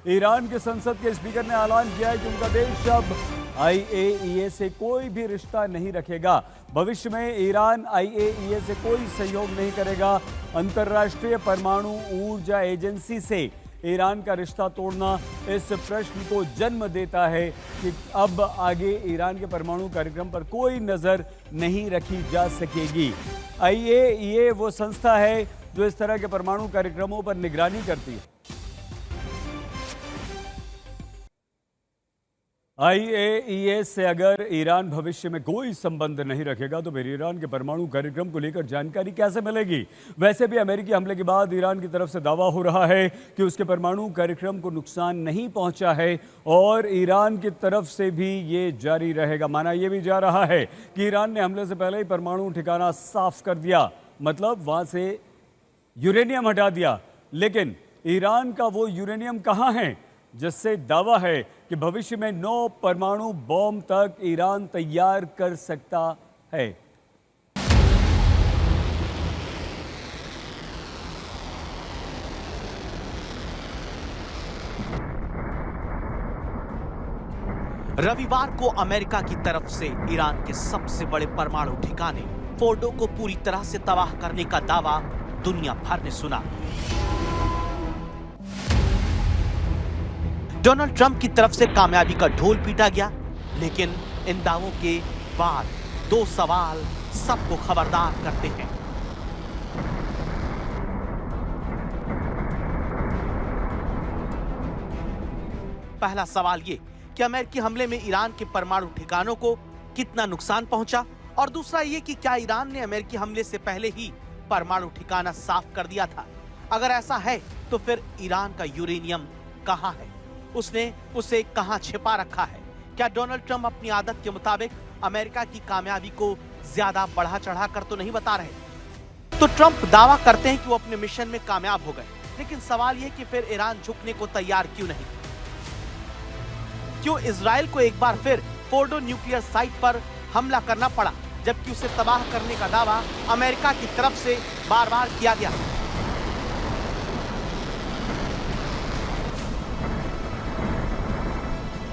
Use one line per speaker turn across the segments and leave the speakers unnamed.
Iran के संसद के स्पीकर ने ऐलान किया है कि उनका देश अब IAEA से कोई भी रिश्ता नहीं रखेगा। भविष्य में ईरान IAEA से कोई सहयोग नहीं करेगा। अंतर्राष्ट्रीय परमाणु ऊर्जा एजेंसी से ईरान का रिश्ता तोड़ना इस प्रश्न को जन्म देता है कि अब आगे ईरान के परमाणु कार्यक्रम पर कोई नज़र नहीं रखी जा सकेगी। IAEA वो संस्था है जो इस तरह के परमाणु कार्यक्रमों पर निगरानी करती है। IAEA से अगर ईरान भविष्य में कोई संबंध नहीं रखेगा तो फिर ईरान के परमाणु कार्यक्रम को लेकर जानकारी कैसे मिलेगी? वैसे भी अमेरिकी हमले के बाद ईरान की तरफ से दावा हो रहा है कि उसके परमाणु कार्यक्रम को नुकसान नहीं पहुंचा है और ईरान की तरफ से भी ये जारी रहेगा। माना यह भी जा रहा है कि ईरान ने हमले से पहले ही परमाणु ठिकाना साफ कर दिया, मतलब वहां से यूरेनियम हटा दिया। लेकिन ईरान का वो यूरेनियम कहाँ है जिससे दावा है कि भविष्य में 9 परमाणु बॉम्ब तक ईरान तैयार कर सकता है।
रविवार को अमेरिका की तरफ से ईरान के सबसे बड़े परमाणु ठिकाने फोर्डो को पूरी तरह से तबाह करने का दावा दुनिया भर ने सुना। डोनाल्ड ट्रंप की तरफ से कामयाबी का ढोल पीटा गया, लेकिन इन दावों के बाद 2 सवाल सबको खबरदार करते हैं। पहला सवाल ये कि अमेरिकी हमले में ईरान के परमाणु ठिकानों को कितना नुकसान पहुंचा, और दूसरा ये कि क्या ईरान ने अमेरिकी हमले से पहले ही परमाणु ठिकाना साफ कर दिया था। अगर ऐसा है तो फिर ईरान का यूरेनियम कहां है, उसने उसे कहां छिपा रखा है? क्या डोनाल्ड ट्रंप अपनी आदत के मुताबिक अमेरिका की कामयाबी को ज्यादा बढ़ा चढ़ा कर तो नहीं बता रहे? तो ट्रंप दावा करते हैं कि वो अपने मिशन में कामयाब हो गए, लेकिन सवाल यह कि फिर ईरान झुकने को तैयार क्यों नहीं? क्यों इजराइल को एक बार फिर फोर्डो न्यूक्लियर साइट पर हमला करना पड़ा, जबकि उसे तबाह करने का दावा अमेरिका की तरफ से बार बार किया गया?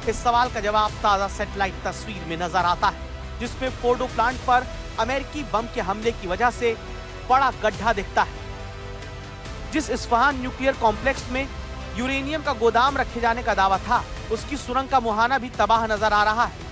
इस सवाल का जवाब ताजा सैटेलाइट तस्वीर में नजर आता है, जिसमें फोर्डो प्लांट पर अमेरिकी बम के हमले की वजह से बड़ा गड्ढा दिखता है। जिस इस्फहान न्यूक्लियर कॉम्प्लेक्स में यूरेनियम का गोदाम रखे जाने का दावा था, उसकी सुरंग का मुहाना भी तबाह नजर आ रहा है,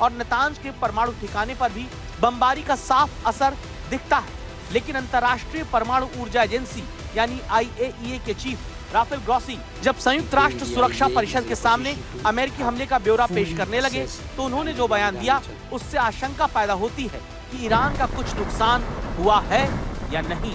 और नतांज के परमाणु ठिकाने पर भी बमबारी का साफ असर दिखता है। लेकिन अंतर्राष्ट्रीय परमाणु ऊर्जा एजेंसी यानी IAEA के चीफ राफेल ग्रॉसी जब संयुक्त राष्ट्र सुरक्षा परिषद के सामने अमेरिकी हमले का ब्यौरा पेश करने लगे, तो उन्होंने जो बयान दिया उससे आशंका पैदा होती है कि ईरान का कुछ नुकसान हुआ है या नहीं।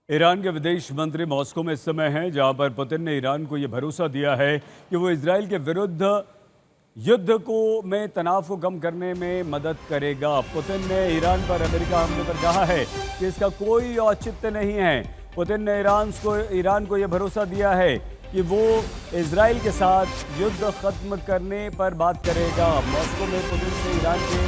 ईरान के विदेश मंत्री मॉस्को में इस समय हैं, जहां पर पुतिन ने ईरान को यह भरोसा दिया है कि वो इजराइल के विरुद्ध युद्ध को में तनाव को कम करने में मदद करेगा। पुतिन ने ईरान पर अमेरिका हमले पर कहा है कि इसका कोई औचित्य नहीं है। पुतिन ने ईरान को यह भरोसा दिया है कि वो इजराइल के साथ युद्ध खत्म करने पर बात करेगा। मॉस्को में पुतिन से ईरान के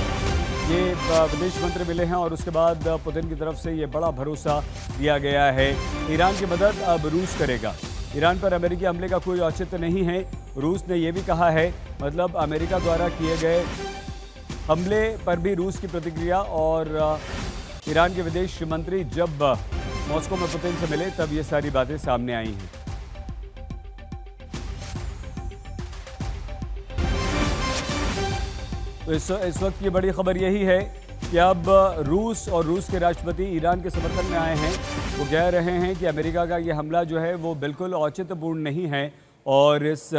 ये विदेश मंत्री मिले हैं और उसके बाद पुतिन की तरफ से ये बड़ा भरोसा दिया गया है। ईरान की मदद अब रूस करेगा। ईरान पर अमेरिकी हमले का कोई औचित्य नहीं है। रूस ने यह भी कहा है, मतलब अमेरिका द्वारा किए गए हमले पर भी रूस की प्रतिक्रिया। और ईरान के विदेश मंत्री जब मॉस्को में पुतिन से मिले तब ये सारी बातें सामने आई हैं। तो इस वक्त की बड़ी खबर यही है कि अब रूस और रूस के राष्ट्रपति ईरान के समर्थन में आए हैं। वो कह रहे हैं कि अमेरिका का ये हमला जो है वो बिल्कुल औचित्यपूर्ण नहीं है और इस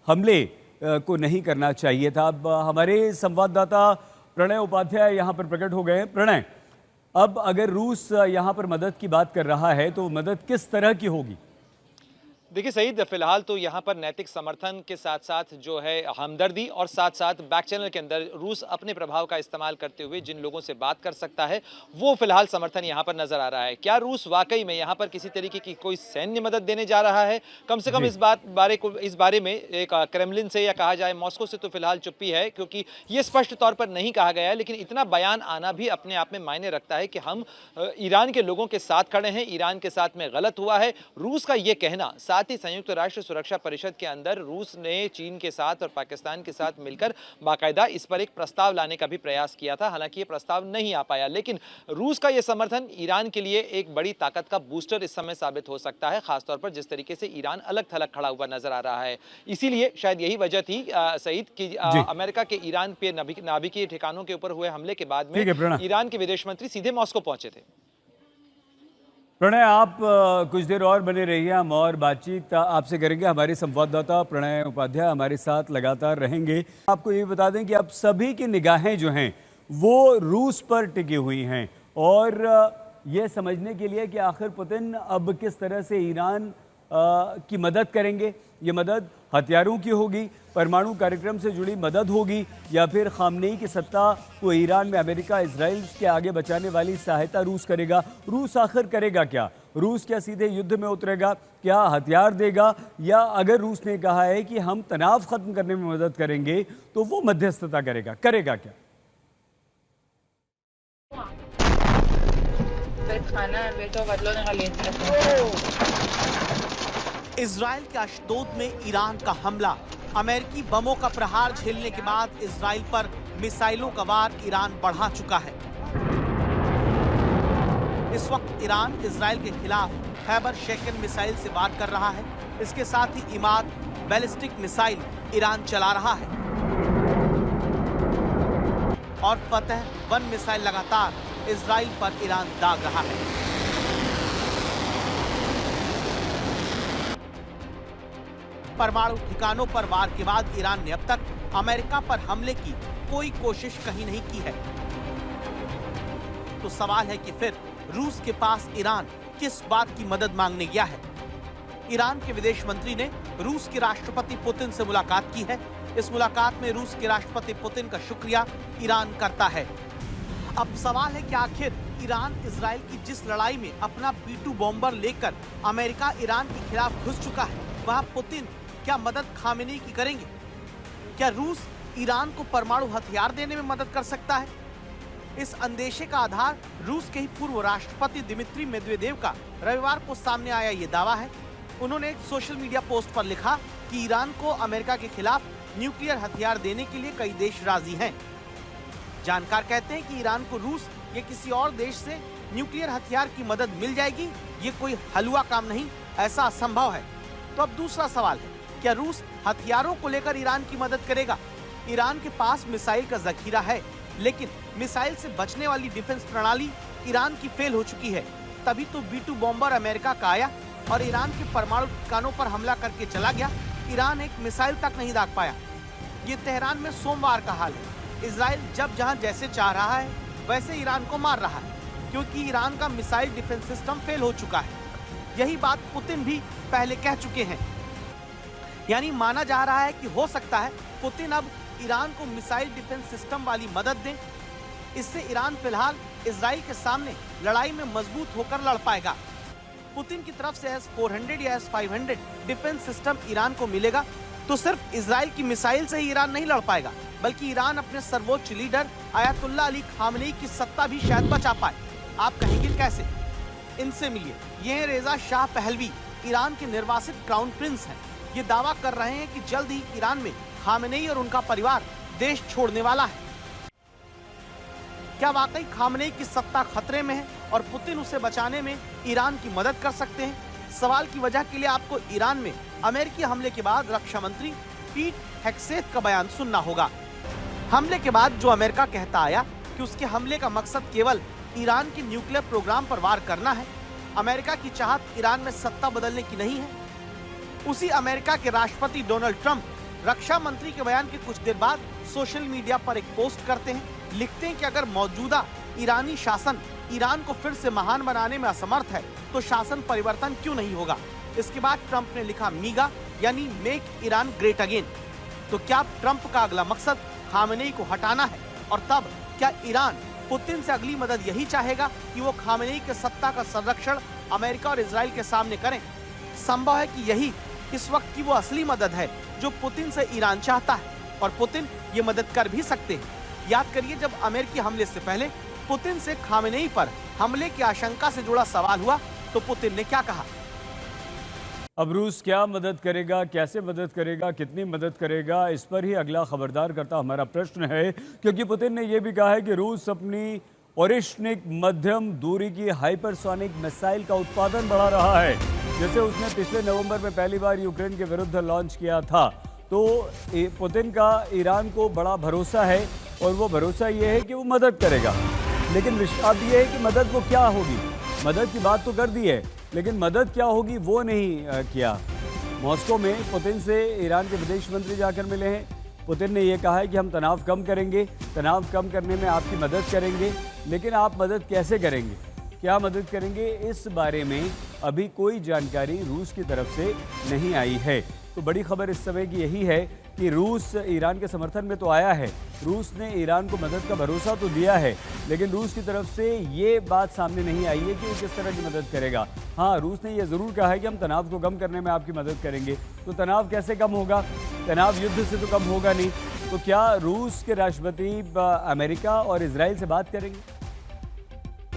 हमले को नहीं करना चाहिए था। अब हमारे संवाददाता प्रणय उपाध्याय यहाँ पर प्रकट हो गए हैं। प्रणय, अब अगर रूस यहाँ पर मदद की बात कर रहा है तो मदद किस तरह की होगी?
देखिए सईद, फिलहाल तो यहाँ पर नैतिक समर्थन के साथ साथ जो है हमदर्दी और साथ साथ बैक चैनल के अंदर रूस अपने प्रभाव का इस्तेमाल करते हुए जिन लोगों से बात कर सकता है वो फिलहाल समर्थन यहाँ पर नजर आ रहा है। क्या रूस वाकई में यहाँ पर किसी तरीके की कोई सैन्य मदद देने जा रहा है? कम से कम इस बारे में एक क्रेमलिन से या कहा जाए मॉस्को से तो फिलहाल चुप्पी है, क्योंकि ये स्पष्ट तौर पर नहीं कहा गया है। लेकिन इतना बयान आना भी अपने आप में मायने रखता है कि हम ईरान के लोगों के साथ खड़े हैं, ईरान के साथ में गलत हुआ है। रूस का ये कहना, साथ ही संयुक्त राष्ट्र सुरक्षा परिषद के अंदर रूस ने चीन के साथ और पाकिस्तान के साथ मिलकर बाकायदा इस पर एक प्रस्ताव लाने का भी प्रयास किया था। हालांकि ये प्रस्ताव नहीं आ पाया, लेकिन रूस का ये समर्थन ईरान के लिए एक बड़ी ताकत का बूस्टर इस समय साबित हो सकता है, खासतौर पर जिस तरीके से ईरान अलग थलग खड़ा हुआ नजर आ रहा है। इसीलिए शायद यही वजह थी सईद कि अमेरिका के ईरान पे नाभिकीय ठिकानों के ऊपर हुए हमले के बाद में ईरान के विदेश मंत्री सीधे मॉस्को पहुंचे थे।
प्रणय, आप कुछ देर और बने रहिए, हम और बातचीत आपसे करेंगे। हमारे संवाददाता प्रणय उपाध्याय हमारे साथ लगातार रहेंगे। आपको ये बता दें कि अब सभी की निगाहें जो हैं वो रूस पर टिकी हुई हैं और ये समझने के लिए कि आखिर पुतिन अब किस तरह से ईरान की मदद करेंगे। ये मदद हथियारों की होगी, परमाणु कार्यक्रम से जुड़ी मदद होगी, या फिर खामनेई की सत्ता को ईरान में अमेरिका इजराइल के आगे बचाने वाली सहायता रूस करेगा। रूस आखिर करेगा क्या? रूस क्या सीधे युद्ध में उतरेगा? क्या हथियार देगा? या अगर रूस ने कहा है कि हम तनाव खत्म करने में मदद करेंगे तो वो मध्यस्थता करेगा क्या?
इजराइल के अशदोद में ईरान का हमला, अमेरिकी बमों का प्रहार झेलने के बाद इजराइल पर मिसाइलों का वार ईरान बढ़ा चुका है। इस वक्त ईरान इजराइल के खिलाफ खैबर शेकन मिसाइल से वार कर रहा है। इसके साथ ही इमाद बैलिस्टिक मिसाइल ईरान चला रहा है और फतह 1 मिसाइल लगातार इजराइल पर ईरान दाग रहा है। परमाणु ठिकानों पर वार के बाद ईरान ने अब तक अमेरिका पर हमले की कोई कोशिश कहीं नहीं की है। तो सवाल है कि फिर रूस के पास ईरान किस बात की मदद मांगने गया है? ईरान के विदेश मंत्री ने रूस के राष्ट्रपति पुतिन से मुलाकात की है। इस मुलाकात में रूस के राष्ट्रपति पुतिन का शुक्रिया ईरान करता है। अब सवाल है कि आखिर ईरान इजराइल की जिस लड़ाई में अपना B-2 बॉम्बर लेकर अमेरिका ईरान के खिलाफ घुस चुका है, वहां पुतिन क्या मदद खामेनी की करेंगे? क्या रूस ईरान को परमाणु हथियार देने में मदद कर सकता है? इस अंदेशे का आधार रूस के ही पूर्व राष्ट्रपति दिमित्री मेदवेदेव का रविवार को सामने आया ये दावा है। उन्होंने एक सोशल मीडिया पोस्ट पर लिखा कि ईरान को अमेरिका के खिलाफ न्यूक्लियर हथियार देने के लिए कई देश राजी हैं। जानकार कहते हैं कि ईरान को रूस या किसी और देश से न्यूक्लियर हथियार की मदद मिल जाएगी, ये कोई हलवा काम नहीं, ऐसा असंभव है। तो अब दूसरा सवाल है, क्या रूस हथियारों को लेकर ईरान की मदद करेगा? ईरान के पास मिसाइल का जखीरा है, लेकिन मिसाइल से बचने वाली डिफेंस प्रणाली ईरान की फेल हो चुकी है। तभी तो B-2 बॉम्बर अमेरिका का आया और ईरान के परमाणु ठिकानों पर हमला करके चला गया। ईरान एक मिसाइल तक नहीं दाग पाया। ये तेहरान में सोमवार का हाल है। इजराइल जब जहां जैसे चाह रहा है वैसे ईरान को मार रहा है, क्योंकि ईरान का मिसाइल डिफेंस सिस्टम फेल हो चुका है। यही बात पुतिन भी पहले कह चुके हैं। यानी माना जा रहा है कि हो सकता है पुतिन अब ईरान को मिसाइल डिफेंस सिस्टम वाली मदद दें। इससे ईरान फिलहाल इजराइल के सामने लड़ाई में मजबूत होकर लड़ पाएगा। पुतिन की तरफ से S-400 या S-500 डिफेंस सिस्टम ईरान को मिलेगा तो सिर्फ इजराइल की मिसाइल से ही ईरान नहीं लड़ पाएगा, बल्कि ईरान अपने सर्वोच्च लीडर आयतुल्ला अली खामनेई की सत्ता भी शायद बचा पाए। आप कहेंगे कैसे? इनसे मिलिए, ये हैं रेजा शाह पहलवी, ईरान के निर्वासित क्राउन प्रिंस हैं। ये दावा कर रहे हैं कि जल्द ही ईरान में खामनेई और उनका परिवार देश छोड़ने वाला है। क्या वाकई खामनेई की सत्ता खतरे में है और पुतिन उसे बचाने में ईरान की मदद कर सकते हैं? सवाल की वजह के लिए आपको ईरान में अमेरिकी हमले के बाद रक्षा मंत्री पीट हेग्सेथ का बयान सुनना होगा। हमले के बाद जो अमेरिका कहता आया कि उसके हमले का मकसद केवल ईरान के न्यूक्लियर प्रोग्राम पर वार करना है, अमेरिका की चाहत ईरान में सत्ता बदलने की नहीं है। उसी अमेरिका के राष्ट्रपति डोनाल्ड ट्रंप रक्षा मंत्री के बयान के कुछ देर बाद सोशल मीडिया पर एक पोस्ट करते हैं। लिखते हैं कि अगर मौजूदा ईरानी शासन ईरान को फिर से महान बनाने में असमर्थ है तो शासन परिवर्तन क्यों नहीं होगा। इसके बाद ट्रंप ने लिखा मीगा यानी मेक ईरान ग्रेट अगेन। तो क्या ट्रंप का अगला मकसद खामेनेई को हटाना है? और तब क्या ईरान पुतिन से अगली मदद यही चाहेगा कि वो खामेनेई के सत्ता का संरक्षण अमेरिका और इजराइल के सामने करें? संभव है कि यही इस वक्त की वो असली मदद है जो पुतिन से ईरान चाहता है, और पुतिन ये मदद कर भी सकते हैं। याद करिए, जब अमेरिकी हमले से पहले पुतिन से खामेनेई पर हमले की आशंका से जुड़ा सवाल हुआ तो पुतिन ने क्या कहा?
अब रूस क्या मदद करेगा, कैसे मदद करेगा, कितनी मदद करेगा, इस पर ही अगला खबरदार करता हमारा प्रश्न है, क्योंकि पुतिन ने यह भी कहा है कि रूस अपनी ओरेश्निक मध्यम दूरी की हाइपरसोनिक मिसाइल का उत्पादन बढ़ा रहा है, जैसे उसने पिछले नवंबर में पहली बार यूक्रेन के विरुद्ध लॉन्च किया था। तो पुतिन का ईरान को बड़ा भरोसा है और वो भरोसा ये है कि वो मदद करेगा। लेकिन अब ये है कि मदद वो क्या होगी। मदद की बात तो कर दी है, लेकिन मदद क्या होगी वो नहीं किया। मॉस्को में पुतिन से ईरान के विदेश मंत्री जाकर मिले हैं। पुतिन ने यह कहा है कि हम तनाव कम करेंगे, तनाव कम करने में आपकी मदद करेंगे, लेकिन आप मदद कैसे करेंगे, क्या मदद करेंगे, इस बारे में अभी कोई जानकारी रूस की तरफ से नहीं आई है। तो बड़ी खबर इस समय की यही है कि रूस ईरान के समर्थन में तो आया है, रूस ने ईरान को मदद का भरोसा तो दिया है, लेकिन रूस की तरफ से ये बात सामने नहीं आई है कि वो किस तरह की मदद करेगा। हाँ, रूस ने यह ज़रूर कहा है कि हम तनाव को कम करने में आपकी मदद करेंगे। तो तनाव कैसे कम होगा? तनाव युद्ध से तो कम होगा नहीं। तो क्या रूस के राष्ट्रपति अमेरिका और इजराइल से बात करेंगे?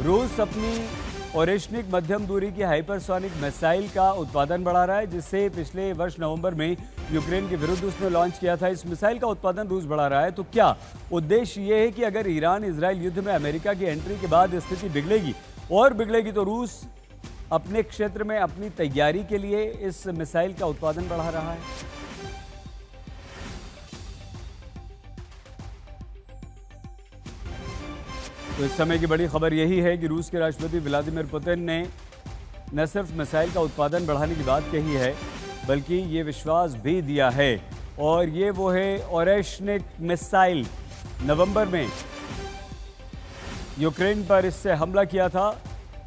रूस अपनी ओरेश्निक मध्यम दूरी की हाइपरसोनिक मिसाइल का उत्पादन बढ़ा रहा है, जिससे पिछले वर्ष नवंबर में यूक्रेन के विरुद्ध उसने लॉन्च किया था। इस मिसाइल का उत्पादन रूस बढ़ा रहा है। तो क्या उद्देश्य ये है कि अगर ईरान इजराइल युद्ध में अमेरिका की एंट्री के बाद स्थिति बिगड़ेगी और बिगड़ेगी तो रूस अपने क्षेत्र में अपनी तैयारी के लिए इस मिसाइल का उत्पादन बढ़ा रहा है? तो इस समय की बड़ी खबर यही है कि रूस के राष्ट्रपति व्लादिमीर पुतिन ने न सिर्फ मिसाइल का उत्पादन बढ़ाने की बात कही है, बल्कि ये विश्वास भी दिया है, और ये वो है ओरेश्निक मिसाइल। नवंबर में यूक्रेन पर इससे हमला किया था।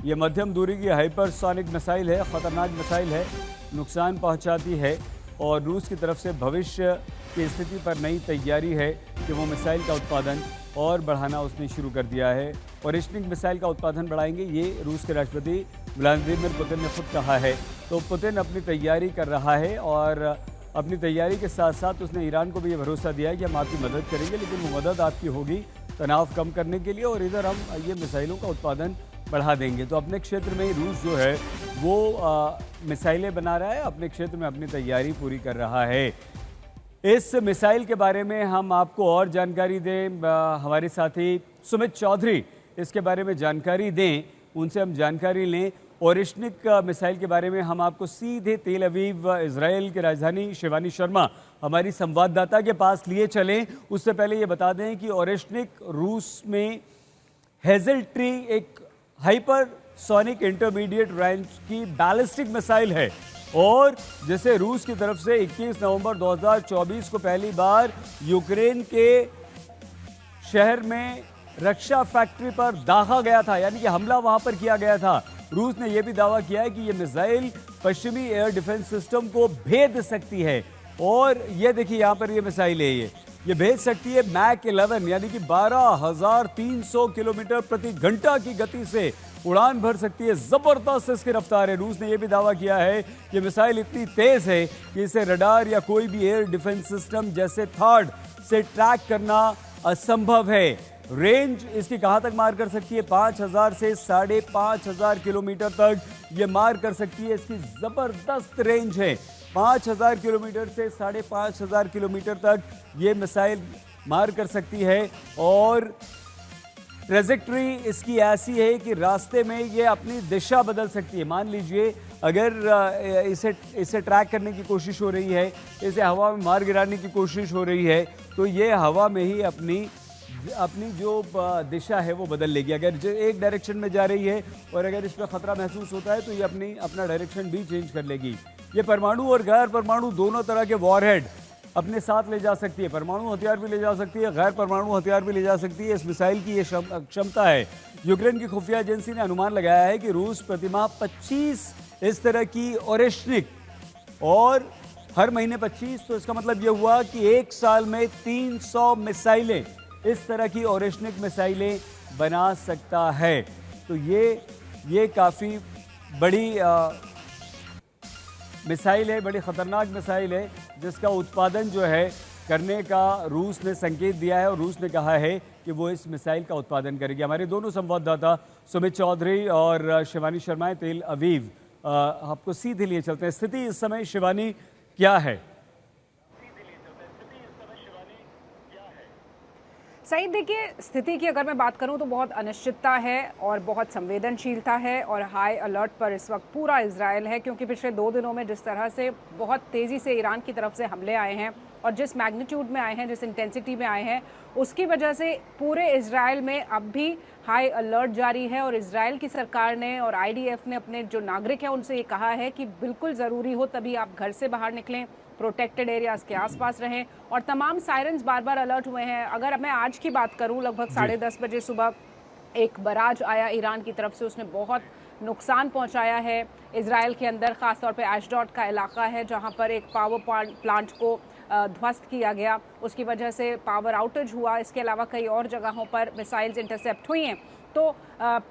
ये मध्यम दूरी की हाइपरसोनिक मिसाइल है, ख़तरनाक मिसाइल है, नुकसान पहुंचाती है, और रूस की तरफ से भविष्य की स्थिति पर नई तैयारी है कि वो मिसाइल का उत्पादन और बढ़ाना उसने शुरू कर दिया है। ओरेश्निक मिसाइल का उत्पादन बढ़ाएंगे, ये रूस के राष्ट्रपति व्लादिमीर पुतिन ने खुद कहा है। तो पुतिन अपनी तैयारी कर रहा है, और अपनी तैयारी के साथ साथ उसने ईरान को भी ये भरोसा दिया है कि हम आपकी मदद करेंगे, लेकिन वो मदद आपकी होगी तनाव कम करने के लिए, और इधर हम ये मिसाइलों का उत्पादन बढ़ा देंगे। तो अपने क्षेत्र में रूस जो है वो मिसाइलें बना रहा है, अपने क्षेत्र में अपनी तैयारी पूरी कर रहा है। इस मिसाइल के बारे में हम आपको और जानकारी दें, हमारे साथी सुमित चौधरी इसके बारे में जानकारी दें, उनसे हम जानकारी लें। ओरेश्निक मिसाइल के बारे में हम आपको सीधे तेल अवीव इजराइल की राजधानी शिवानी शर्मा हमारी संवाददाता के पास लिए चलें। उससे पहले ये बता दें कि ओरेश्निक रूस में हेजल ट्री एक हाइपरसोनिक इंटरमीडिएट रेंज की बैलिस्टिक मिसाइल है, और जैसे रूस की तरफ से 21 नवंबर 2024 को पहली बार यूक्रेन के शहर में रक्षा फैक्ट्री पर दागा गया था, यानी कि हमला वहां पर किया गया था। रूस ने यह भी दावा किया है कि यह मिसाइल पश्चिमी एयर डिफेंस सिस्टम को भेद सकती है, और ये देखिए यहाँ पर ये मिसाइल है, ये भेज सकती है मैक 11 यानी कि 12,300 किलोमीटर प्रति घंटा की गति से उड़ान भर सकती है। जबरदस्त इसकी रफ्तार है। रूस ने यह भी दावा किया है कि मिसाइल इतनी तेज है कि इसे रडार या कोई भी एयर डिफेंस सिस्टम जैसे थर्ड से ट्रैक करना असंभव है। रेंज इसकी कहां तक मार कर सकती है? 5,000 से 5,500 किलोमीटर तक ये मार कर सकती है। इसकी जबरदस्त रेंज है। 5,000 किलोमीटर से 5,500 किलोमीटर तक ये मिसाइल मार कर सकती है, और ट्रेजेक्ट्री इसकी ऐसी है कि रास्ते में ये अपनी दिशा बदल सकती है। मान लीजिए अगर इसे ट्रैक करने की कोशिश हो रही है, इसे हवा में मार गिराने की कोशिश हो रही है, तो ये हवा में ही अपनी जो दिशा है वो बदल लेगी। अगर एक डायरेक्शन में जा रही है और अगर इस पर खतरा महसूस होता है तो ये अपना डायरेक्शन भी चेंज कर लेगी। ये परमाणु और गैर परमाणु दोनों तरह के वॉरहेड अपने साथ ले जा सकती है, परमाणु हथियार भी ले जा सकती है, गैर परमाणु हथियार भी ले जा सकती है। इस मिसाइल की ये क्षमता है। यूक्रेन की खुफिया एजेंसी ने अनुमान लगाया है कि रूस प्रतिमाह 25 इस तरह की ओरेश्निक, और हर महीने 25, तो इसका मतलब ये हुआ कि एक साल में 300 मिसाइलें, इस तरह की ओरेश्निक मिसाइलें बना सकता है। तो ये काफ़ी बड़ी मिसाइल है, बड़ी ख़तरनाक मिसाइल है, जिसका उत्पादन जो है करने का रूस ने संकेत दिया है, और रूस ने कहा है कि वो इस मिसाइल का उत्पादन करेगी। हमारे दोनों संवाददाता सुमित चौधरी और शिवानी शर्मा तेल अवीव आपको सीधे लिए चलते हैं। स्थिति इस समय शिवानी क्या है?
सही, देखिए स्थिति की अगर मैं बात करूं तो बहुत अनिश्चितता है और बहुत संवेदनशीलता है, और हाई अलर्ट पर इस वक्त पूरा इजराइल है, क्योंकि पिछले 2 दिनों में जिस तरह से बहुत तेज़ी से ईरान की तरफ से हमले आए हैं और जिस मैग्नीट्यूड में आए हैं, जिस इंटेंसिटी में आए हैं, उसकी वजह से पूरे इजराइल में अब भी हाई अलर्ट जारी है। और इजराइल की सरकार ने और IDF ने अपने जो नागरिक हैं उनसे ये कहा है कि बिल्कुल ज़रूरी हो तभी आप घर से बाहर निकलें, प्रोटेक्टेड एरियाज़ के आसपास रहें, और तमाम सायरन्स बार बार अलर्ट हुए हैं। अगर मैं आज की बात करूं, लगभग 10:30 बजे सुबह एक बराज आया ईरान की तरफ से, उसने बहुत नुकसान पहुंचाया है इजराइल के अंदर। ख़ासतौर पे एशडोड का इलाका है जहां पर एक पावर प्लांट को ध्वस्त किया गया, उसकी वजह से पावर आउटेज हुआ। इसके अलावा कई और जगहों पर मिसाइल्स इंटरसेप्ट हुई हैं। तो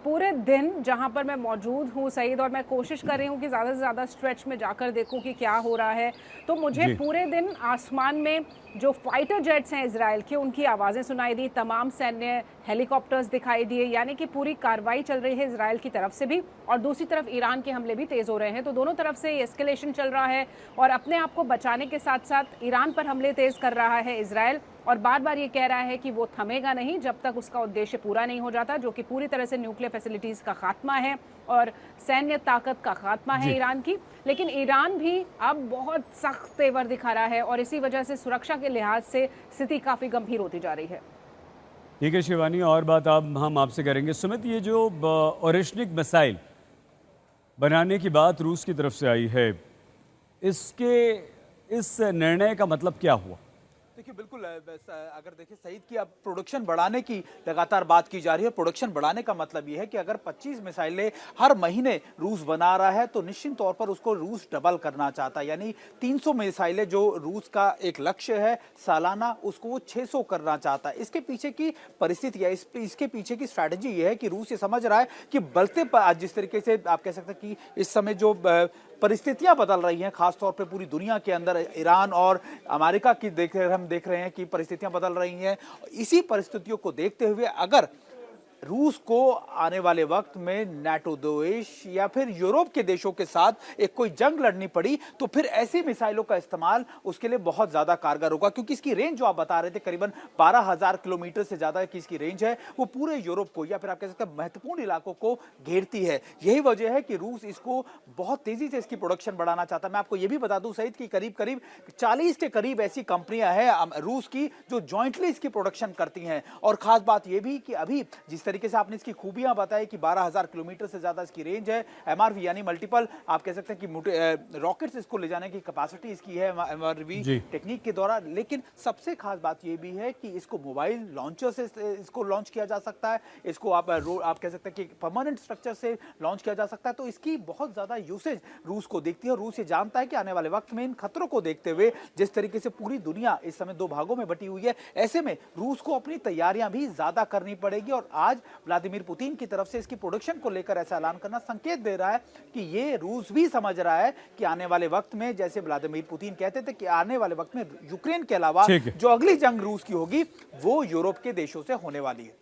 पूरे दिन जहां पर मैं मौजूद हूं सईद, और मैं कोशिश कर रही हूं कि ज़्यादा से ज़्यादा स्ट्रेच में जाकर देखूं कि क्या हो रहा है, तो मुझे पूरे दिन आसमान में जो फाइटर जेट्स हैं इजराइल के, उनकी आवाज़ें सुनाई दी, तमाम सैन्य हेलीकॉप्टर्स दिखाई दिए, यानी कि पूरी कार्रवाई चल रही है इजराइल की तरफ से भी, और दूसरी तरफ ईरान के हमले भी तेज़ हो रहे हैं। तो दोनों तरफ से एस्केलेशन चल रहा है, और अपने आप को बचाने के साथ साथ ईरान पर हमले तेज़ कर रहा है इजराइल, और बार बार ये कह रहा है कि वो थमेगा नहीं जब तक उसका उद्देश्य पूरा नहीं हो जाता, जो कि पूरी तरह से न्यूक्लियर फैसिलिटीज़ का खात्मा है और सैन्य ताकत का खात्मा है ईरान की। लेकिन ईरान भी अब बहुत सख्त तेवर दिखा रहा है, और इसी वजह से सुरक्षा के लिहाज से स्थिति काफ़ी गंभीर होती जा रही है।
ठीक है शिवानी, और बात हम आपसे करेंगे। सुमित, ये जो ओरेश्निक मिसाइल बनाने की बात रूस की तरफ से आई है, इस निर्णय का मतलब क्या हुआ?
देखिए बिल्कुल, अगर देखिए सईद की अब प्रोडक्शन बढ़ाने की लगातार बात की जा रही है। प्रोडक्शन बढ़ाने का मतलब ये है कि अगर 25 मिसाइलें हर महीने रूस बना रहा है तो निश्चित तौर पर उसको रूस डबल करना चाहता है, यानी 300 मिसाइलें जो रूस का एक लक्ष्य है सालाना, उसको वो 600 करना चाहता है। इसके पीछे की परिस्थिति है, इसके पीछे की स्ट्रैटेजी ये है कि रूस ये समझ रहा है कि बढ़ते जिस तरीके से आप कह सकते हैं कि इस समय जो परिस्थितियां बदल रही हैं, खासतौर पे पूरी दुनिया के अंदर ईरान और अमेरिका की हम देख रहे हैं कि परिस्थितियां बदल रही हैं। इसी परिस्थितियों को देखते हुए अगर रूस को आने वाले वक्त में नाटो देश या फिर यूरोप के देशों के साथ एक कोई जंग लड़नी पड़ी तो फिर ऐसी मिसाइलों का इस्तेमाल उसके लिए बहुत ज्यादा कारगर होगा, क्योंकि इसकी रेंज जो आप बता रहे थे करीबन 12,000 किलोमीटर से ज्यादा की इसकी रेंज है, वो पूरे यूरोप को या फिर आप कह सकते हैं महत्वपूर्ण इलाकों को घेरती है। यही वजह है कि रूस इसको बहुत तेजी से इसकी प्रोडक्शन बढ़ाना चाहता है। मैं आपको ये भी बता दूं सईद की करीब 40 के करीब ऐसी कंपनियां हैं रूस की जो ज्वाइंटली इसकी प्रोडक्शन करती हैं। और खास बात यह भी कि अभी जिस तरीके से आपने इसकी खूबियां बताई कि 12,000 किलोमीटर से ज्यादा इसकी रेंज है, MRV यानी मल्टीपल आप कह सकते हैं कि रॉकेट्स इसको ले जाने की कैपेसिटी इसकी है MRV टेक्निक के द्वारा। लेकिन सबसे खास बात यह भी है कि इसको मोबाइल लॉन्चर से इसको लॉन्च किया जा सकता है, इसको आप कह सकते हैं कि परमानेंट स्ट्रक्चर से लॉन्च किया जा सकता है। तो इसकी बहुत ज्यादा यूसेज रूस को देखती है और रूस ये जानता है कि आने वाले वक्त में इन खतरों को देखते हुए जिस तरीके से पूरी दुनिया इस समय 2 भागों में बटी हुई है, ऐसे में रूस को अपनी तैयारियां भी ज्यादा करनी पड़ेगी। और आज व्लादिमीर पुतिन की तरफ से इसकी प्रोडक्शन को लेकर ऐसा ऐलान करना संकेत दे रहा है कि ये रूस भी समझ रहा है कि आने वाले वक्त में, जैसे व्लादिमीर पुतिन कहते थे कि आने वाले वक्त में यूक्रेन के अलावा जो अगली जंग रूस की होगी वो यूरोप के देशों से होने वाली है।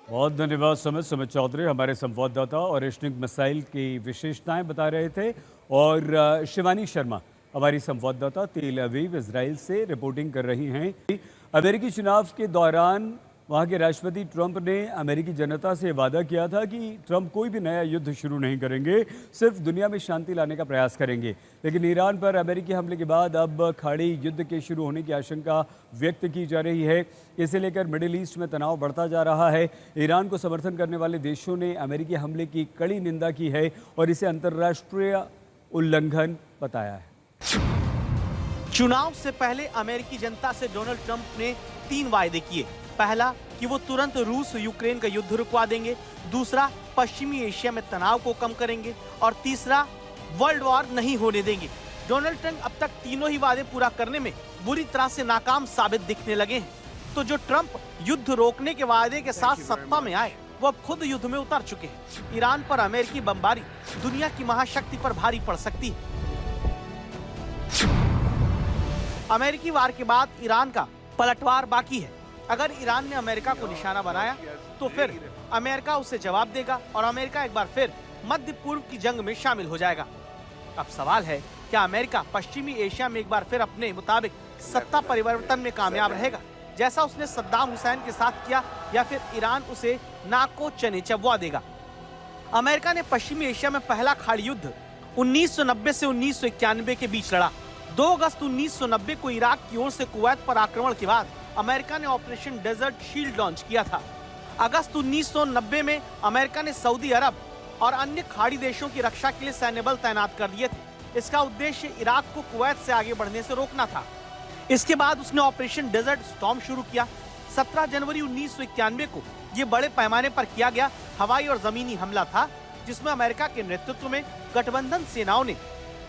बहुत धन्यवाद सुमित चौधरी, हमारे संवाददाता और ओरेश्निक मिसाइल की विशेषताएं बता रहे थे। और शिवानी शर्मा हमारी संवाददाता तेल अवीव इजराइल से रिपोर्टिंग कर रही हैं। अमेरिकी चुनाव के दौरान वहाँ के राष्ट्रपति ट्रंप ने अमेरिकी जनता से वादा किया था कि ट्रंप कोई भी नया युद्ध शुरू नहीं करेंगे, सिर्फ दुनिया में शांति लाने का प्रयास करेंगे। लेकिन ईरान पर अमेरिकी हमले के बाद अब खाड़ी युद्ध के शुरू होने की आशंका व्यक्त की जा रही है। इसे लेकर मिडिल ईस्ट में तनाव बढ़ता जा रहा है। ईरान को समर्थन करने वाले देशों ने अमेरिकी हमले की कड़ी निंदा की है और इसे अंतर्राष्ट्रीय उल्लंघन बताया है।
चुनाव से पहले अमेरिकी जनता से डोनाल्ड ट्रंप ने 3 वायदे किए। पहला कि वो तुरंत रूस यूक्रेन का युद्ध रुकवा देंगे, दूसरा पश्चिमी एशिया में तनाव को कम करेंगे और तीसरा वर्ल्ड वॉर नहीं होने देंगे। डोनाल्ड ट्रंप अब तक तीनों ही वादे पूरा करने में बुरी तरह से नाकाम साबित दिखने लगे हैं। तो जो ट्रंप युद्ध रोकने के वादे के साथ सत्ता में आए, वो अब खुद युद्ध में उतर चुके हैं। ईरान पर अमेरिकी बमबारी दुनिया की महाशक्ति पर भारी पड़ सकती है। अमेरिकी वार के बाद ईरान का पलटवार बाकी है। अगर ईरान ने अमेरिका को निशाना बनाया तो फिर अमेरिका उसे जवाब देगा और अमेरिका एक बार फिर मध्य पूर्व की जंग में शामिल हो जाएगा। अब सवाल है, क्या अमेरिका पश्चिमी एशिया में एक बार फिर अपने मुताबिक सत्ता परिवर्तन में कामयाब रहेगा, जैसा उसने सद्दाम हुसैन के साथ किया, या फिर ईरान उसे नाक को चने चबवा देगा? अमेरिका ने पश्चिमी एशिया में पहला खाड़ी युद्ध 1990 से 1991 के बीच लड़ा। 2 अगस्त 1990 को इराक की ओर से कुवैत पर आक्रमण के बाद अमेरिका ने ऑपरेशन डेजर्ट शील्ड लॉन्च किया था। अगस्त 1990 में अमेरिका ने सऊदी अरब और अन्य खाड़ी देशों की रक्षा के लिए सैन्य बल तैनात कर दिए थे। इसका उद्देश्य इराक को कुवैत से आगे बढ़ने से रोकना था। इसके बाद उसने ऑपरेशन डेजर्ट स्टॉर्म शुरू किया। 17 जनवरी 1991 को ये बड़े पैमाने पर किया गया हवाई और जमीनी हमला था, जिसमें अमेरिका के नेतृत्व में गठबंधन सेनाओं ने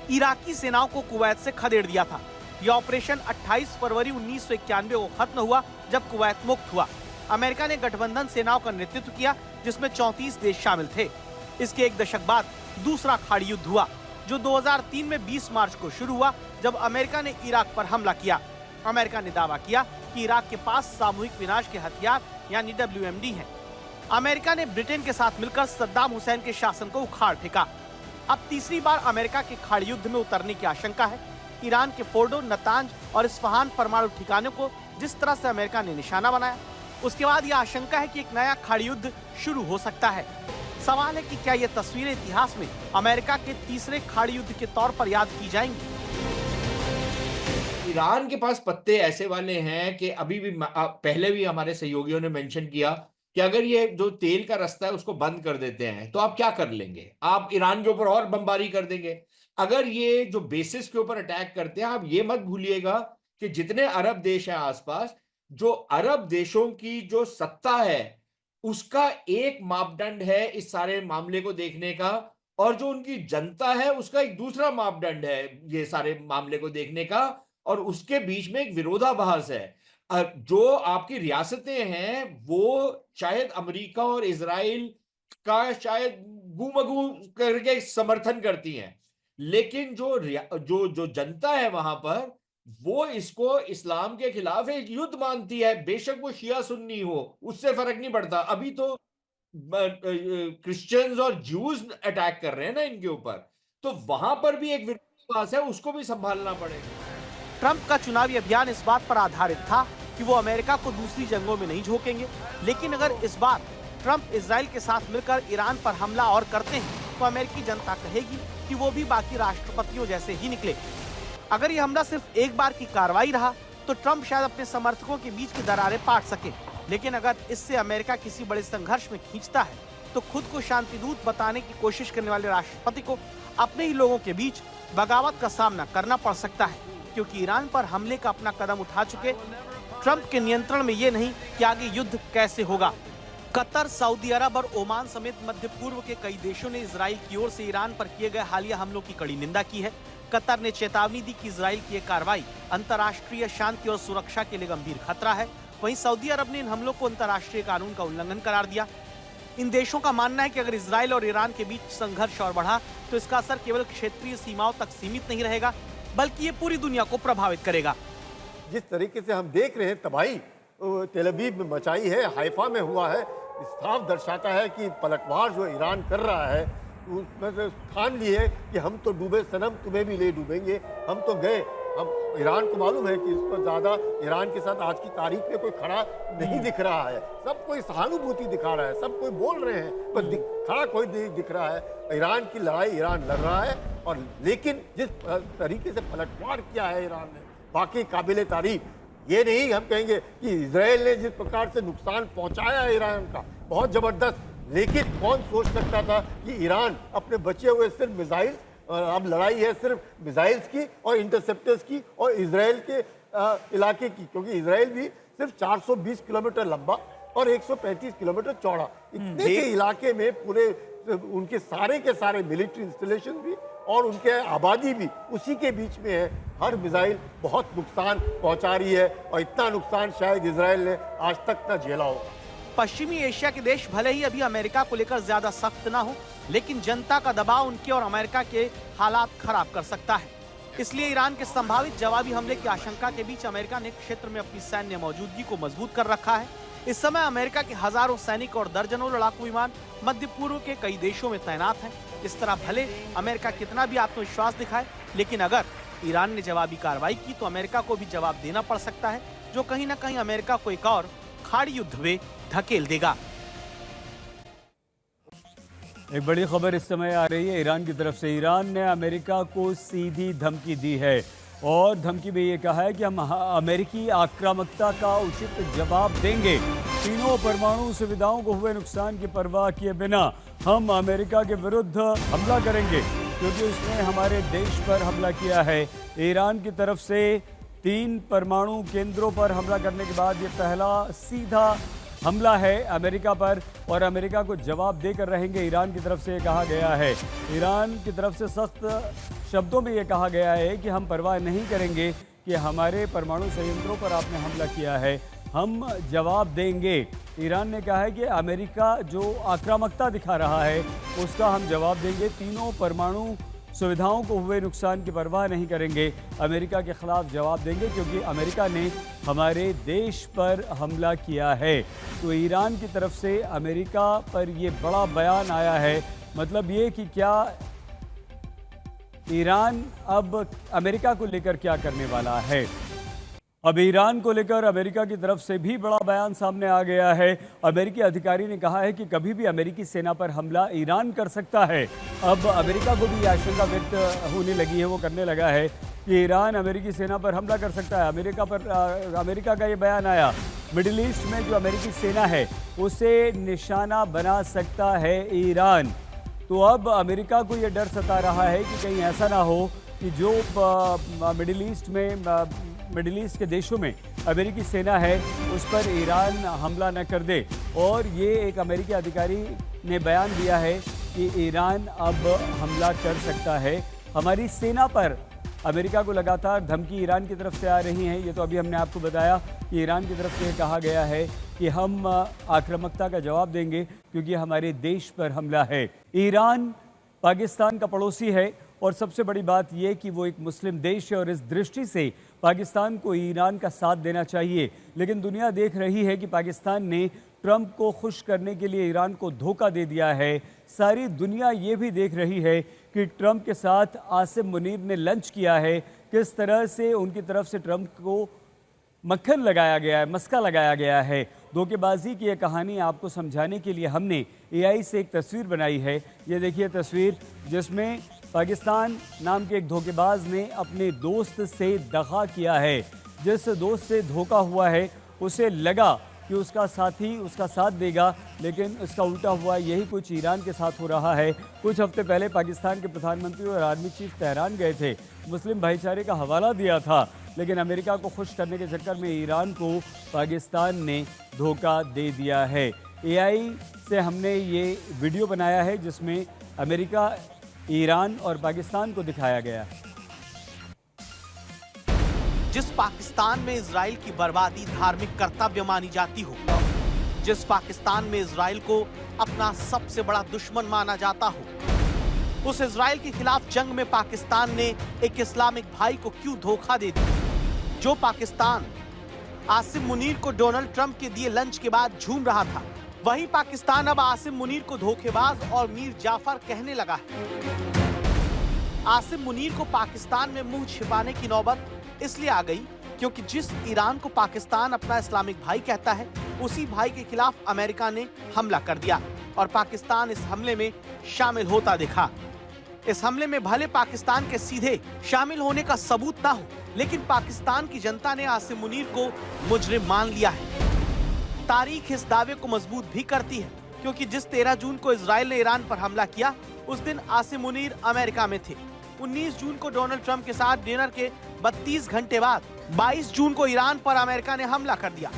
इराकी सेनाओं को कुवैत से खदेड़ दिया था। यह ऑपरेशन 28 फरवरी 1991 को खत्म हुआ, जब कुवैत मुक्त हुआ। अमेरिका ने गठबंधन सेनाओं का नेतृत्व किया, जिसमें 34 देश शामिल थे। इसके एक दशक बाद दूसरा खाड़ी युद्ध हुआ, जो 2003 में 20 मार्च को शुरू हुआ, जब अमेरिका ने इराक पर हमला किया। अमेरिका ने दावा किया कि इराक के पास सामूहिक विनाश के हथियार यानी WMD हैं। अमेरिका ने ब्रिटेन के साथ मिलकर सद्दाम हुसैन के शासन को उखाड़ फेंका। अब तीसरी बार अमेरिका के खाड़ी युद्ध में उतरने की आशंका है। ईरान के फोर्डो, नतांज और इस्फहान परमाणु ठिकानों को जिस तरह से अमेरिका ने निशाना बनाया, उसके बाद यह आशंका है कि एक नया खाड़ी युद्ध शुरू हो सकता है। सवाल है कि क्या ये तस्वीरें इतिहास में अमेरिका के तीसरे खाड़ी युद्ध के तौर पर याद की जाएंगी?
ईरान के पास पत्ते ऐसे वाले हैं कि अभी भी पहले भी हमारे सहयोगियों ने मेंशन किया कि अगर ये जो तेल का रास्ता है उसको बंद कर देते हैं तो आप क्या कर लेंगे? आप ईरान के ऊपर और बमबारी कर देंगे। अगर ये जो बेसिस के ऊपर अटैक करते हैं, आप ये मत भूलिएगा कि जितने अरब देश हैं आसपास, जो अरब देशों की जो सत्ता है उसका एक मापदंड है इस सारे मामले को देखने का, और जो उनकी जनता है उसका एक दूसरा मापदंड है ये सारे मामले को देखने का, और उसके बीच में एक विरोधाभास है। जो आपकी रियासतें हैं वो शायद अमेरिका और इजराइल का शायद गुमगु करके समर्थन करती हैं, लेकिन जो जनता है वहां पर वो इसको इस्लाम के खिलाफ एक युद्ध मानती है। बेशक वो शिया सुन्नी हो, उससे फर्क नहीं पड़ता। अभी तो क्रिश्चियंस और ज्यूज अटैक कर रहे हैं ना इनके ऊपर, तो वहां पर भी एक विरोधाभास है, उसको भी संभालना पड़ेगा।
ट्रंप का चुनावी अभियान इस बात पर आधारित था कि वो अमेरिका को दूसरी जंगों में नहीं झोंकेंगे, लेकिन अगर इस बार ट्रंप इजराइल के साथ मिलकर ईरान पर हमला और करते हैं तो अमेरिकी जनता कहेगी कि वो भी बाकी राष्ट्रपतियों जैसे ही निकले। अगर ये हमला सिर्फ एक बार की कार्रवाई रहा तो ट्रंप शायद अपने समर्थकों के बीच की दरारें पाट सके, लेकिन अगर इससे अमेरिका किसी बड़े संघर्ष में खींचता है तो खुद को शांतिदूत बताने की कोशिश करने वाले राष्ट्रपति को अपने ही लोगों के बीच बगावत का सामना करना पड़ सकता है, क्योंकि ईरान पर हमले का अपना कदम उठा चुके ट्रंप के नियंत्रण में ये नहीं कि आगे युद्ध कैसे होगा। कतर, सऊदी अरब और ओमान समेत मध्य पूर्व के कई देशों ने इजराइल की ओर से ईरान पर किए गए हालिया हमलों की कड़ी निंदा की है। कतर ने चेतावनी दी कि इजराइल की यह कार्रवाई अंतर्राष्ट्रीय शांति और सुरक्षा के लिए गंभीर खतरा है। वहीं सऊदी अरब ने इन हमलों को अंतर्राष्ट्रीय कानून का उल्लंघन करार दिया। इन देशों का मानना है कि अगर इजराइल और ईरान के बीच संघर्ष और बढ़ा तो इसका असर केवल क्षेत्रीय सीमाओं तक सीमित नहीं रहेगा, बल्कि ये पूरी दुनिया को प्रभावित करेगा।
जिस तरीके से हम देख रहे हैं तबाही तेल अवीव में मचाई है, हाइफा में हुआ है, साफ दर्शाता है कि पलटवार जो ईरान कर रहा है उसमें ठान ली है कि हम तो डूबे सनम, तुम्हें भी ले डूबेंगे। हम तो गए। हम ईरान को मालूम है कि इसको ज़्यादा ईरान के साथ आज की तारीख में कोई खड़ा नहीं दिख रहा है। सब कोई सहानुभूति दिखा रहा है, सब कोई बोल रहे हैं, पर खड़ा कोई नहीं दिख रहा है। ईरान की लड़ाई ईरान लड़ रहा है, और लेकिन जिस तरीके से पलटवार किया है ईरान ने, वाकई काबिल तारीफ। ये नहीं हम कहेंगे कि इजराइल ने जिस प्रकार से नुकसान पहुंचाया है ईरान का, बहुत ज़बरदस्त, लेकिन कौन सोच सकता था कि ईरान अपने बचे हुए सिर्फ मिसाइल और अब लड़ाई है सिर्फ मिसाइल्स की और इंटरसेप्टर्स की और इसराइल के इलाके की, क्योंकि इसराइल भी सिर्फ 420 किलोमीटर लंबा और 135 किलोमीटर चौड़ा, इतने से इलाके में पूरे उनके सारे के सारे मिलिट्री इंस्टॉलेशन भी और उनके आबादी भी उसी के बीच में है। हर मिसाइल बहुत नुकसान पहुंचा रही है और इतना नुकसान शायद इसराइल ने आज तक न झेला होगा।
पश्चिमी एशिया के देश भले ही अभी अमेरिका को लेकर ज्यादा सख्त ना हो, लेकिन जनता का दबाव उनके और अमेरिका के हालात खराब कर सकता है। इसलिए ईरान के संभावित जवाबी हमले की आशंका के बीच अमेरिका ने क्षेत्र में अपनी सैन्य मौजूदगी को मजबूत कर रखा है। इस समय अमेरिका के हजारों सैनिक और दर्जनों लड़ाकू विमान मध्य पूर्व के कई देशों में तैनात हैं। इस तरह भले अमेरिका कितना भी आत्मविश्वास दिखाए, लेकिन अगर ईरान ने जवाबी कार्रवाई की तो अमेरिका को भी जवाब देना पड़ सकता है, जो कहीं न कहीं अमेरिका को एक और खाड़ी युद्ध में धकेल देगा।
एक बड़ी खबर इस समय आ रही है ईरान की तरफ से। ईरान ने अमेरिका को सीधी धमकी दी है और धमकी में ये कहा है कि हम अमेरिकी आक्रामकता का उचित जवाब देंगे। तीनों परमाणु सुविधाओं को हुए नुकसान की परवाह किए बिना हम अमेरिका के विरुद्ध हमला करेंगे, क्योंकि उसने हमारे देश पर हमला किया है। ईरान की तरफ से 3 परमाणु केंद्रों पर हमला करने के बाद ये पहला सीधा हमला है अमेरिका पर और अमेरिका को जवाब देकर रहेंगे, ईरान की तरफ से कहा गया है। ईरान की तरफ से सख्त शब्दों में ये कहा गया है कि हम परवाह नहीं करेंगे कि हमारे परमाणु संयंत्रों पर आपने हमला किया है, हम जवाब देंगे। ईरान ने कहा है कि अमेरिका जो आक्रामकता दिखा रहा है उसका हम जवाब देंगे। तीनों परमाणु सुविधाओं को हुए नुकसान की परवाह नहीं करेंगे, अमेरिका के खिलाफ जवाब देंगे, क्योंकि अमेरिका ने हमारे देश पर हमला किया है। तो ईरान की तरफ से अमेरिका पर ये बड़ा बयान आया है। मतलब ये कि क्या ईरान अब अमेरिका को लेकर क्या करने वाला है। अब ईरान को लेकर अमेरिका की तरफ से भी बड़ा बयान सामने आ गया है। अमेरिकी अधिकारी ने कहा है कि कभी भी अमेरिकी सेना पर हमला ईरान कर सकता है। अब अमेरिका को भी आशंका व्यक्त होने लगी है, वो करने लगा है कि ईरान अमेरिकी सेना पर हमला कर सकता है। अमेरिका का ये बयान आया, मिडिल ईस्ट में जो अमेरिकी सेना है उसे निशाना बना सकता है ईरान। तो अब अमेरिका को ये डर सता रहा है कि कहीं ऐसा ना हो कि जो मिडिल ईस्ट के देशों में अमेरिकी सेना है उस पर ईरान हमला न कर दे। और ये एक अमेरिकी अधिकारी ने बयान दिया है कि ईरान अब हमला कर सकता है हमारी सेना पर। अमेरिका को लगातार धमकी ईरान की तरफ से आ रही हैं। ये तो अभी हमने आपको बताया कि ईरान की तरफ से कहा गया है कि हम आक्रामकता का जवाब देंगे क्योंकि हमारे देश पर हमला है। ईरान पाकिस्तान का पड़ोसी है और सबसे बड़ी बात यह कि वो एक मुस्लिम देश है और इस दृष्टि से पाकिस्तान को ईरान का साथ देना चाहिए। लेकिन दुनिया देख रही है कि पाकिस्तान ने ट्रंप को खुश करने के लिए ईरान को धोखा दे दिया है। सारी दुनिया ये भी देख रही है कि ट्रंप के साथ आसिम मुनीर ने लंच किया है, किस तरह से उनकी तरफ से ट्रंप को मक्खन लगाया गया है, मस्का लगाया गया है। धोखेबाजी की यह कहानी आपको समझाने के लिए हमने AI से एक तस्वीर बनाई है। ये देखिए तस्वीर, जिसमें पाकिस्तान नाम के एक धोखेबाज ने अपने दोस्त से दगा किया है। जिस दोस्त से धोखा हुआ है उसे लगा कि उसका साथी उसका साथ देगा, लेकिन इसका उल्टा हुआ। यही कुछ ईरान के साथ हो रहा है। कुछ हफ्ते पहले पाकिस्तान के प्रधानमंत्री और आर्मी चीफ तेहरान गए थे, मुस्लिम भाईचारे का हवाला दिया था, लेकिन अमेरिका को खुश करने के चक्कर में ईरान को पाकिस्तान ने धोखा दे दिया है। AI से हमने ये वीडियो बनाया है जिसमें अमेरिका, ईरान और पाकिस्तान को दिखाया गया है।
जिस पाकिस्तान में इजराइल की बर्बादी धार्मिक कर्तव्य मानी जाती हो, जिस पाकिस्तान में इजराइल को अपना सबसे बड़ा दुश्मन माना जाता हो, उस इजराइल के खिलाफ जंग में पाकिस्तान ने एक इस्लामिक भाई को क्यों धोखा दे दिया। जो पाकिस्तान आसिम मुनीर को डोनाल्ड ट्रंप के दिए लंच के बाद झूम रहा था, वही पाकिस्तान अब आसिम मुनीर को धोखेबाज और मीर जाफर कहने लगा है। आसिम मुनीर को पाकिस्तान में मुंह छिपाने की नौबत इसलिए आ गई क्योंकि जिस ईरान को पाकिस्तान अपना इस्लामिक भाई कहता है, उसी भाई के खिलाफ अमेरिका ने हमला कर दिया और पाकिस्तान इस हमले में शामिल होता दिखा। इस हमले में भले पाकिस्तान के सीधे शामिल होने का सबूत ना हो, लेकिन पाकिस्तान की जनता ने आसिम मुनीर को मुजरिम मान लिया है। तारीख इस दावे को मजबूत भी करती है, क्योंकि जिस 13 जून को इजराइल ने ईरान पर हमला किया, उस दिन आसिम मुनीर अमेरिका में थे। 19 जून को डोनाल्ड ट्रंप के साथ डिनर के 32 घंटे बाद 22 जून को ईरान पर अमेरिका ने हमला कर दिया।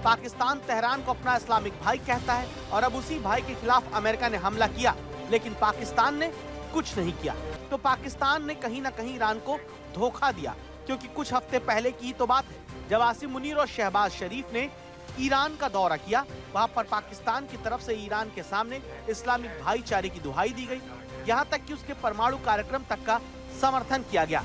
पाकिस्तान तेहरान को अपना इस्लामिक भाई कहता है और अब उसी भाई के खिलाफ अमेरिका ने हमला किया, लेकिन पाकिस्तान ने कुछ नहीं किया। तो पाकिस्तान ने कहीं ना कहीं ईरान को धोखा दिया, क्योंकि कुछ हफ्ते पहले की तो बात है जब आसिम मुनीर और शहबाज शरीफ ने ईरान का दौरा किया। वहां पर पाकिस्तान की तरफ से ईरान के सामने इस्लामिक भाईचारे की दुहाई दी गई, यहां तक कि उसके परमाणु कार्यक्रम तक का समर्थन किया गया।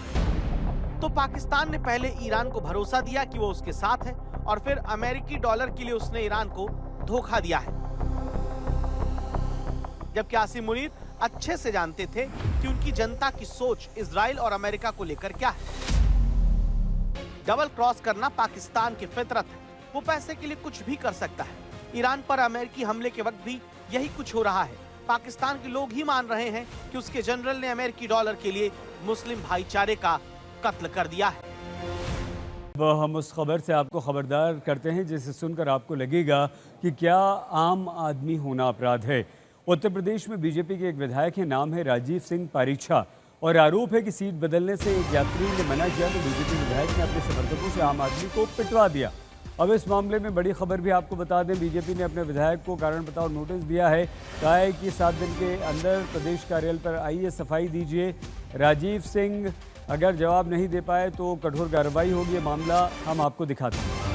तो पाकिस्तान ने पहले ईरान को भरोसा दिया कि वो उसके साथ है, और फिर अमेरिकी डॉलर के लिए उसने ईरान को धोखा दिया है। जबकि आसिम मुनीर अच्छे से जानते थे कि उनकी जनता की सोच इजराइल और अमेरिका को लेकर क्या है। डबल क्रॉस करना पाकिस्तान की फितरत है, वो पैसे के लिए कुछ भी कर सकता है। ईरान पर अमेरिकी हमले के वक्त भी यही कुछ हो रहा है। पाकिस्तान के लोग ही मान रहे हैं कि उसके जनरल ने अमेरिकी डॉलर के लिए मुस्लिम भाईचारे का कत्ल कर दिया है।
अब हम उस खबर से आपको खबरदार करते हैं जिसे सुनकर आपको लगेगा कि क्या आम आदमी होना अपराध है। उत्तर प्रदेश में बीजेपी के एक विधायक हैं, नाम है राजीव सिंह पारीछा, और आरोप है कि सीट बदलने से एक यात्री ने मना किया तो बीजेपी विधायक ने अपने समर्थकों से आम आदमी को पिटवा दिया। अब इस मामले में बड़ी खबर भी आपको बता दें, बीजेपी ने अपने विधायक को कारण बताओ नोटिस दिया है। कहा है कि 7 दिन के अंदर प्रदेश कार्यालय पर आइए, सफाई दीजिए। राजीव सिंह अगर जवाब नहीं दे पाए तो कठोर कार्रवाई होगी। ये मामला हम आपको दिखाते हैं।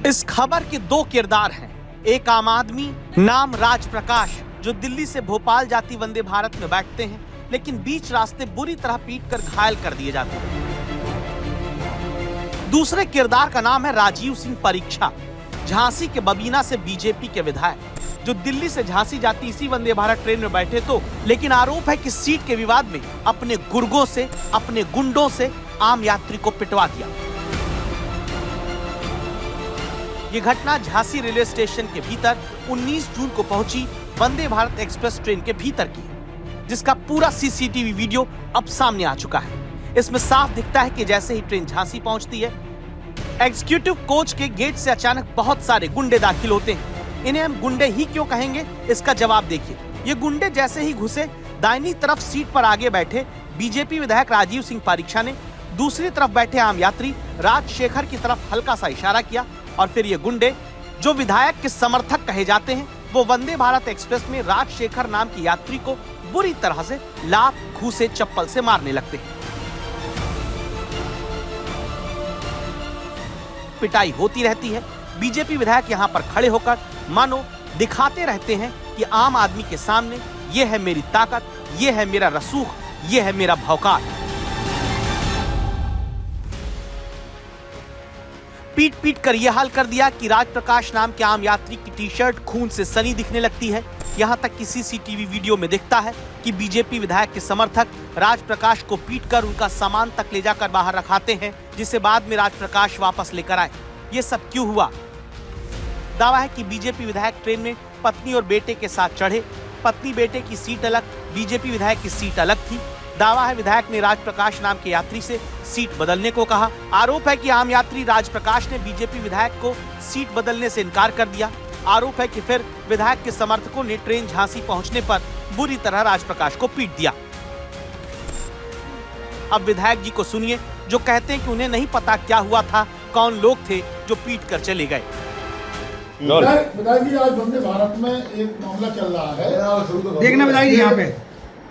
इस खबर के 2 किरदार हैं। एक आम आदमी नाम राज प्रकाश, जो दिल्ली से भोपाल जाती वंदे भारत में बैठते हैं, लेकिन बीच रास्ते बुरी तरह पीटकर घायल कर दिए जाते हैं। दूसरे किरदार का नाम है राजीव सिंह परीक्षा, झांसी के बबीना से बीजेपी के विधायक, जो दिल्ली से झांसी जाती इसी वंदे भारत ट्रेन में बैठे तो, लेकिन आरोप है कि सीट के विवाद में अपने गुर्गों से, अपने गुंडों से आम यात्री को पिटवा दिया। ये घटना झांसी रेलवे स्टेशन के भीतर 19 जून को पहुंची वंदे भारत एक्सप्रेस ट्रेन के भीतर की, जिसका पूरा सीसीटीवी वीडियो अब सामने आ चुका है। इसमें साफ दिखता है कि जैसे ही ट्रेन झांसी पहुंचती है, एग्जीक्यूटिव कोच के गेट से अचानक बहुत सारे गुंडे दाखिल होते हैं। इन्हें हम गुंडे ही क्यों कहेंगे, इसका जवाब देखिए। ये गुंडे जैसे ही घुसे, दाहिनी तरफ सीट पर आगे बैठे बीजेपी विधायक राजीव सिंह पारीक्षा ने दूसरी तरफ बैठे आम यात्री राजशेखर की तरफ हल्का सा इशारा किया, और फिर ये गुंडे, जो विधायक के समर्थक कहे जाते हैं, वो वंदे भारत एक्सप्रेस में राजशेखर नाम के यात्री को बुरी तरह से लात, घूंसे, चप्पल से मारने लगते हैं। पिटाई होती रहती है। बीजेपी विधायक यहां पर खड़े होकर मानो दिखाते रहते हैं कि आम आदमी के सामने ये है मेरी ताकत, ये है मेरा रसूख, ये है मेरा भौकाल। पीट पीट कर यह हाल कर दिया कि राज प्रकाश नाम के आम यात्री की टी-शर्ट खून से सनी दिखने लगती है। यहां तक कि सीसीटीवी वीडियो में दिखता है कि बीजेपी विधायक के समर्थक राज प्रकाश को पीटकर उनका सामान तक ले जाकर बाहर रखाते हैं, जिसे बाद में राज प्रकाश वापस लेकर आए। ये सब क्यों हुआ? दावा है कि बीजेपी विधायक ट्रेन में पत्नी और बेटे के साथ चढ़े। पत्नी बेटे की सीट अलग, बीजेपी विधायक की सीट अलग थी। दावा है विधायक ने राज प्रकाश नाम के यात्री से सीट बदलने को कहा। आरोप है कि आम यात्री राज प्रकाश ने बीजेपी विधायक को सीट बदलने से इनकार कर दिया। आरोप है कि फिर विधायक के समर्थकों ने ट्रेन झांसी पहुंचने पर बुरी तरह राज प्रकाश को पीट दिया। अब विधायक जी को सुनिए, जो कहते हैं कि उन्हें नहीं पता क्या हुआ था, कौन लोग थे जो पीट कर चले गए।
विधायक जी, आज वंदे भारत में एक मामला चल रहा है,
देखना विधायक जी यहाँ पे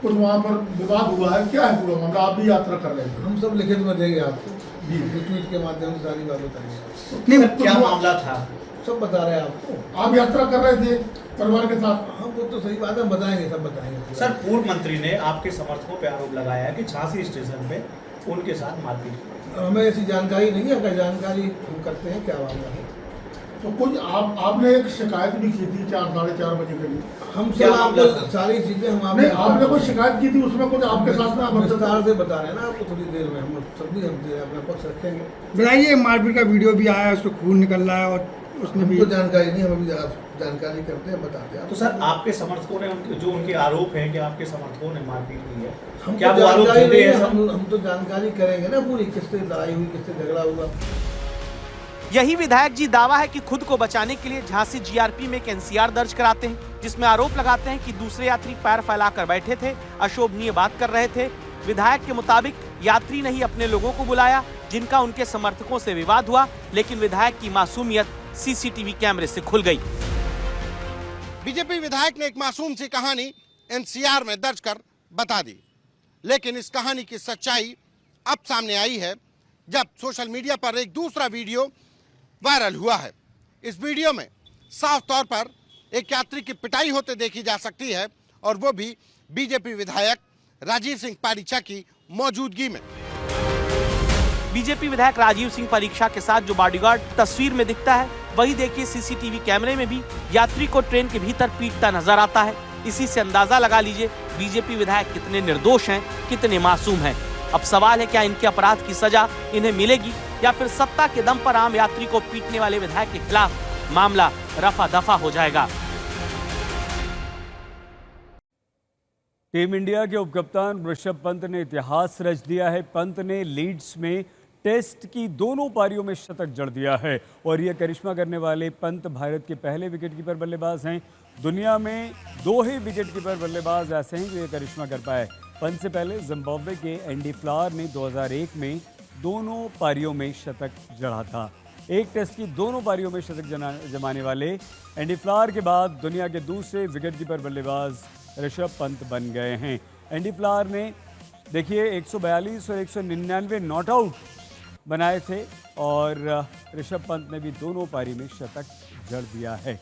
कुछ वहाँ पर विवाद हुआ है, क्या है पूरा मामला? आप भी यात्रा कर रहे हैं,
हम सब लिखित में देंगे आपको जी, ट्वीट के माध्यम से सारी बात बताएंगे।
नहीं, क्या मामला था
सब बता रहे हैं आपको।
आप यात्रा कर रहे थे परिवार के साथ?
हम वो तो सही बात है, बताएंगे, सब बताएंगे।
सर, पूर्व मंत्री ने आपके समर्थकों पर आरोप लगाया है कि झांसी स्टेशन पे उनके साथ मारपीट।
हमें ऐसी जानकारी नहीं है, अगर जानकारी हम करते हैं क्या मामला है।
तो कुछ आपने एक शिकायत भी की थी 4 साढ़े 4 बजे करीब।
हम सब आपको सारी चीजें हम
आपने कोई शिकायत की थी, उसमें कुछ आपके साथ में
विस्तार से बता रहे हैं ना आपको। थोड़ी देर में हम सब भी अपना पक्ष रखेंगे।
बताइए, मारपीट का वीडियो भी आया है, उसको खून निकल रहा है और उसमें भी
जानकारी नहीं, हमें भी जानकारी करते हैं, बताते हैं।
तो सर आपके समर्थकों ने जो उनके आरोप हैं कि आपके समर्थकों ने मारपीट की है,
हम
क्या
तो
वो आरोप
जानकारी
झूठे
नहीं
हैं
है,
सर?
हम तो जानकारी करेंगे ना पूरी, किससे लड़ाई हुई, किससे झगड़ा हुआ।
यही विधायक जी दावा है कि खुद को बचाने के लिए झांसी जीआरपी में एक एनसीआर दर्ज कराते हैं, जिसमें आरोप लगाते हैं कि दूसरे यात्री पैर फैलाकर बैठे थे, अशोभनीय बात कर रहे थे। विधायक के मुताबिक यात्री ने ही अपने लोगों को बुलाया, जिनका उनके समर्थकों से विवाद हुआ, लेकिन विधायक की मासूमियत सीसीटीवी कैमरे से खुल गई।
बीजेपी विधायक ने एक मासूम सी कहानी एनसीआर में दर्ज कर बता दी, लेकिन इस कहानी की सच्चाई अब सामने आई है जब सोशल मीडिया पर एक दूसरा वीडियो वायरल हुआ है। इस वीडियो में साफ तौर पर एक यात्री की पिटाई होते देखी जा सकती है, और वो भी बीजेपी विधायक राजीव सिंह पारीचा की मौजूदगी में।
बीजेपी विधायक राजीव सिंह परीक्षा के साथ जो बॉडीगार्ड तस्वीर में दिखता है, वही देखिए सीसीटीवी कैमरे में भी यात्री को ट्रेन के भीतर पीटता नजर आता है। इसी से अंदाजा लगा लीजिए बीजेपी विधायक कितने निर्दोष हैं, कितने मासूम हैं। अब सवाल है, क्या इनके अपराध की सजा इन्हें मिलेगी, या फिर सत्ता के दम पर आम यात्री को पीटने वाले विधायक के खिलाफ मामला रफा दफा हो जाएगा।
टीम इंडिया के उपकप्तान ऋषभ पंत ने इतिहास रच दिया है। पंत ने लीड्स में टेस्ट की दोनों पारियों में शतक जड़ दिया है, और यह करिश्मा करने वाले पंत भारत के पहले विकेटकीपर बल्लेबाज हैं। दुनिया में 2 ही विकेटकीपर बल्लेबाज ऐसे हैं जो ये करिश्मा कर पाए। पंत से पहले जिम्बाब्वे के एंडी फ्लावर ने 2001 में दोनों पारियों में शतक जड़ा था। एक टेस्ट की दोनों पारियों में शतक जमाने वाले एंडी फ्लावर के बाद दुनिया के दूसरे विकेटकीपर बल्लेबाज ऋषभ पंत बन गए हैं। एंडी फ्लावर ने देखिए 142 और 199 नॉट आउट बनाए थे, और ऋषभ पंत ने भी दोनों पारी में शतक जड़ दिया है।